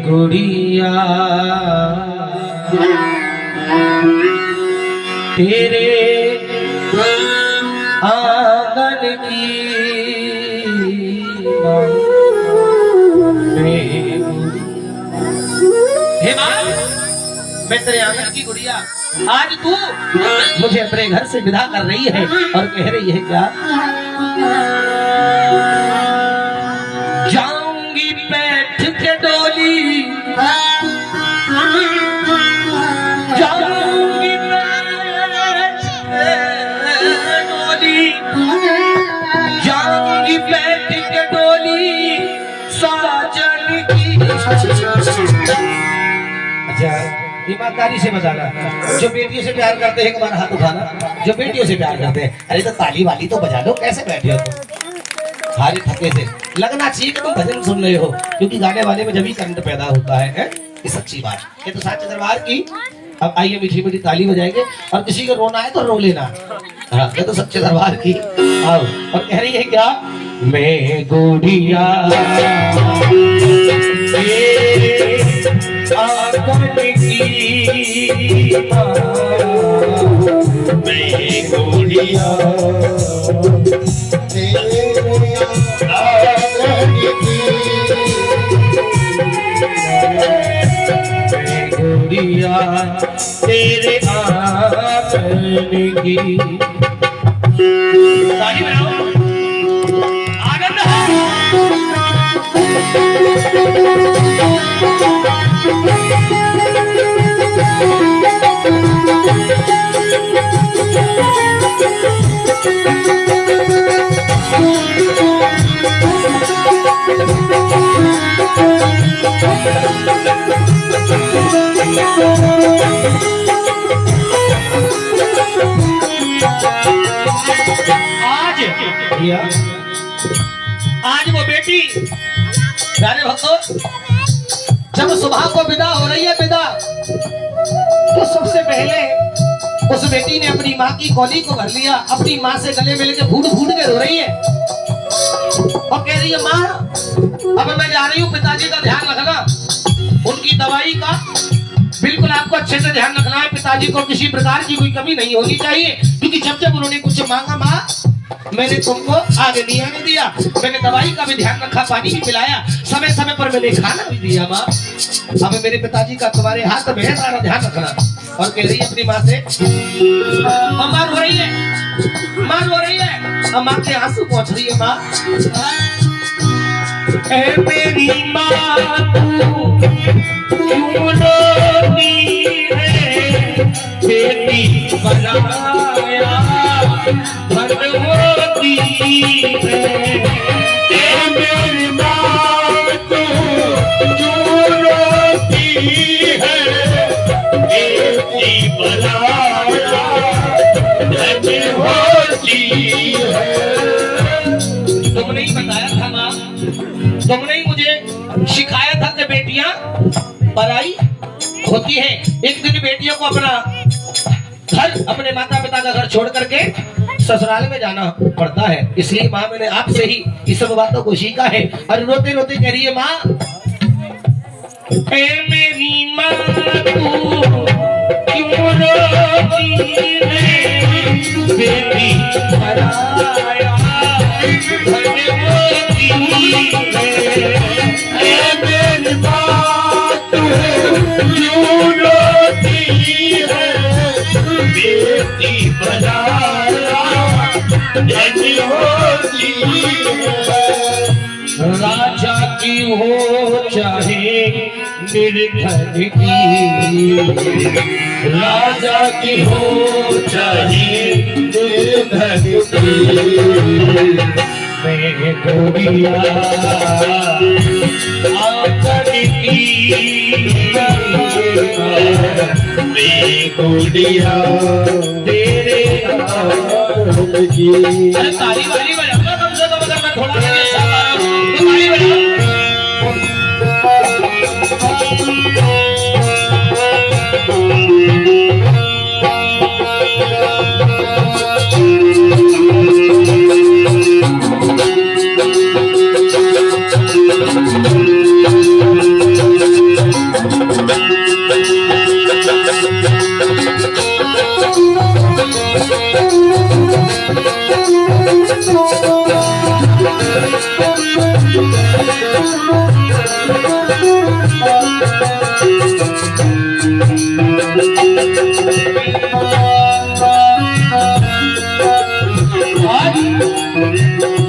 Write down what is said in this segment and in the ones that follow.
गुड़िया तेरे आंगन की हे मां, मैं तेरे आंगन की गुड़िया, आज तू मुझे अपने घर से विदा कर रही है और कह रही है क्या? जाऊंगी बैठ के डोली, जाऊंगी बैठ के डोली, जाऊंगी बैठ के डोली साजन की। अच्छा, ईमानदारी से बजाना। जो बेटियों से प्यार करते हैं, एक बार हाथ उठाना। जो बेटियों से प्यार करते हैं, अरे तो ताली वाली तो बजा लो। कैसे बैठे हो तुम? हारे थके से लगना चाहिए कि तुम भजन सुन रहे हो, क्योंकि गाने वाले में जब भी करंट पैदा होता है। ये सच्ची बात। ये तो साचे दरबार की। अब आइए मीठी मीठी ताली बजाएंगे और किसी को रोना है तो रो लेना। हाँ, ये तो सच्चे दरबार की। आओ। और कह रही है क्या? मैं गुड़िया आंगन की, मैं गुड़िया गुड़िया तेरे आंगन की। ताली बजाओ, आनंद है। आज वो बेटी, प्यारे भक्तों, जब सुबह को विदा हो रही है, विदा, तो सबसे पहले उस बेटी ने अपनी माँ की गोदी को भर लिया, अपनी माँ से गले मिल के फूट फूट के रो रही है और कह रही है, माँ अब मैं जा रही हूँ, पिताजी का ध्यान रखना, उनकी दवाई का बिल्कुल आपको अच्छे से ध्यान रखना है। पिताजी को किसी प्रकार की कोई कमी नहीं होनी चाहिए, क्योंकि जब जब उन्होंने कुछ मांगा, माँ मैंने तुमको आगे नहीं आने दिया, मैंने दवाई का भी ध्यान रखा, पानी भी पिलाया, समय समय पर मैंने खाना भी दिया। माँ अब मेरे पिताजी का तुम्हारे हाथ में है, सारा ध्यान रखना। और कह रही है अपनी माँ से, माँ रो रही है, माँ रो रही है, माँ के आंसू पहुंच रही है। माँ मेरी माँ क्यों रोती है, बेटी बनाया धन होती है। मेरी माँ क्यों रोती है, बेटी बनाया धन होती है। तुमने ही बताया था माँ, तुमने ही मुझे सिखाया था कि बेटियां पराई होती है। एक दिन बेटियों को अपना घर, अपने माता पिता का घर छोड़ करके ससुराल में जाना पड़ता है, इसलिए माँ मैंने आपसे ही इस सब बातों को सीखा है। और रोते रोते कह रही है, माँ मेरी माँ तू क्यों रोती है, बेटी पराया धन होती है। मेरी माँ तू क्यों रोती है, बेटी बनाया धन होती है। राजा की हो चाहे निर्धन की, राजा की हो चाहे निर्धन की, मैं गुड़िया आंगन की, मैं गुड़िया तेरे आंगन की। अरे ताली वाली बजाओ कम से कम, अगर मैं थोड़ा सा अच्छा गा रहा हूं तो ताली बजाओ।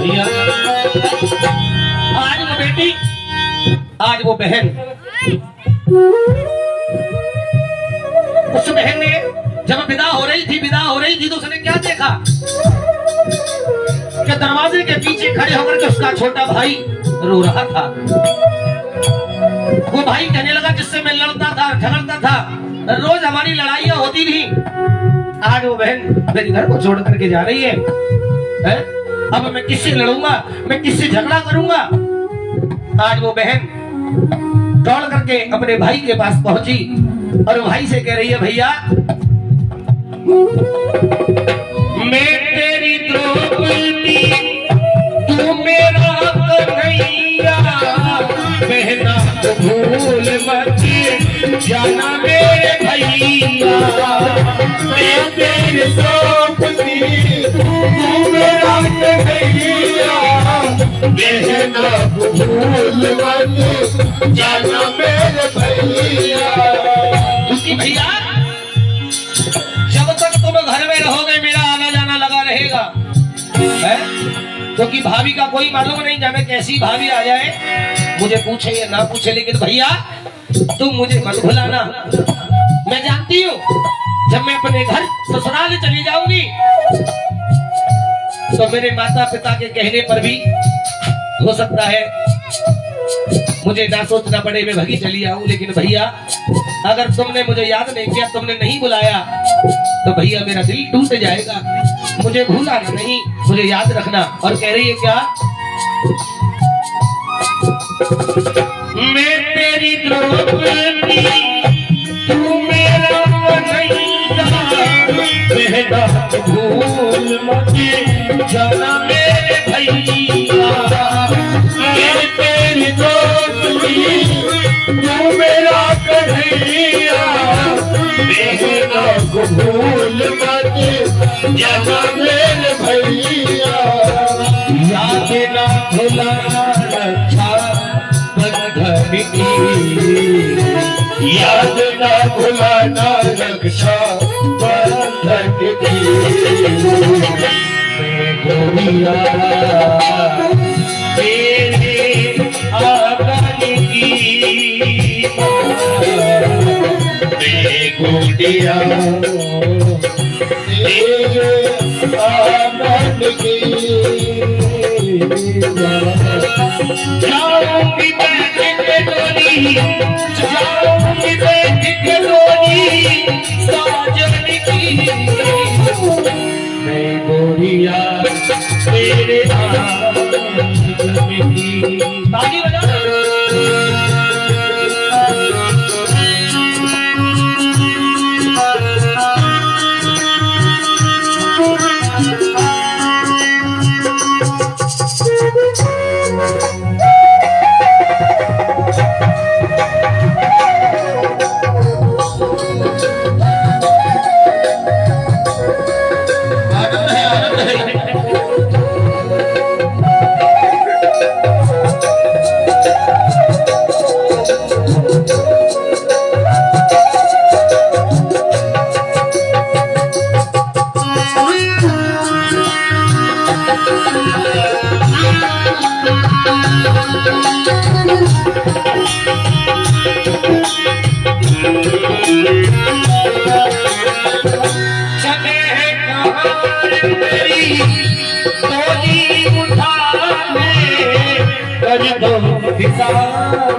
भैया आज वो बेटी, आज वो बहन, उस बहन ने जब विदा हो रही थी तो उसने क्या देखा कि दरवाजे के पीछे खड़े होकर के उसका छोटा भाई रो रहा था। वो भाई कहने लगा जिससे मैं लड़ता था, झगड़ता था, रोज हमारी लड़ाइयां होती थी, आज वो बहन मेरे घर को छोड़ करके जा रही है, अब मैं किससे लड़ूंगा, मैं किससे झगड़ा करूंगा। आज वो बहन दौड़ करके अपने भाई के पास पहुंची और भाई से कह रही है, भैया मैं तेरी द्रौपदी, तू मेरा कन्हैया, बहना तो भूल मत जाना मेरे भैया। मैं तेरी द्रौपदी, तू मेरा कन्हैया, बहना तो भूल मत जाना मेरे भैया। क्योंकि भैया जब तक तुम घर में रहोगे मेरा आना जाना लगा रहेगा, क्योंकि भाभी का कोई मालूम नहीं, जाने कैसी भाभी आ जाए, मुझे पूछे या ना पूछे, लेकिन भैया तुम मुझे मत भुलाना। मैं जानती हूँ जब मैं अपने घर ससुराल चली जाऊंगी तो मेरे माता पिता के कहने पर भी हो सकता है मुझे ना सोचना पड़े, मैं भगी चली आऊं। लेकिन भैया अगर तुमने मुझे याद नहीं किया, तुमने नहीं बुलाया तो भैया मेरा दिल टूट जाएगा। मुझे भूलाना नहीं, मुझे याद रखना। और कह रही है क्या, मैं तेरी द्रौपदी, तू मेरा कन्हैया, बहना भूल मत जाना मेरे भैया। मैं तेरी द्रौपदी, तू मेरा कन्हैया, बहना भूल मत जाना मेरे भैया। याद ना भुलाना रक्षा बंधन की, याद ना भुलाना रक्षा बंधन की। मैं गोरिया तेरे आंगन की, मैं गोरिया तेरे आंगन की। जाऊंगी बैठ के डोली, जाऊंगी बैठ के डोली साजन की, मैं गोरिया तेरे आंगन की। ताली बजा।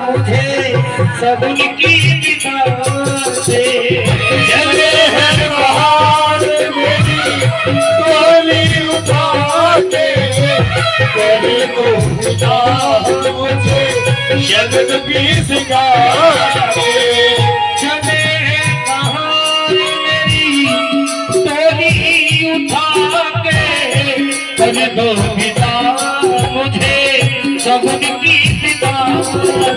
मुझे सबन की दिशा से चले हर बहार मेरी टोली उठा के, करे को दिशा मुझे शगन की सिखा के। चले बहार मेरी टोली उठा के, करे को दिशा मुझे सबन की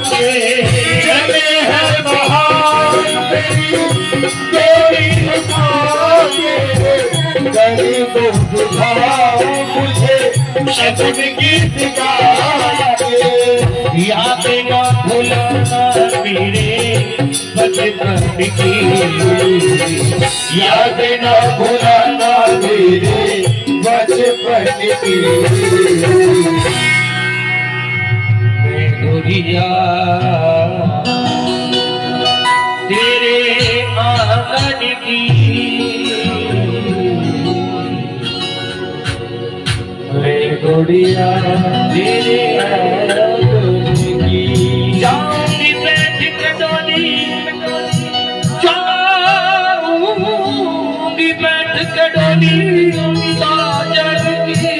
चले हैं बहार मेरी तेरी उठा के, गरीबों बुझाओ मुझे शगन गीत गा के। याद ना भुलाना मेरे बचपन की याद ना भुलाना मेरे बचपन की गोरिया तेरे आंगन की मैं गुड़िया तेरे आंगन की जाऊंगी बैठ के डोली जाऊंगी बैठ के डोली साजन की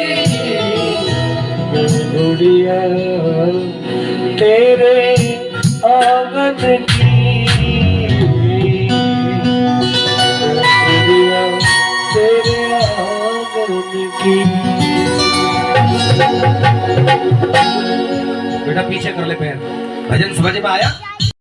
गुड़िया तेरे आंगन की गुड़िया तेरे आंगन की बेटा पीछे कर ले पैर भजन समझ में आया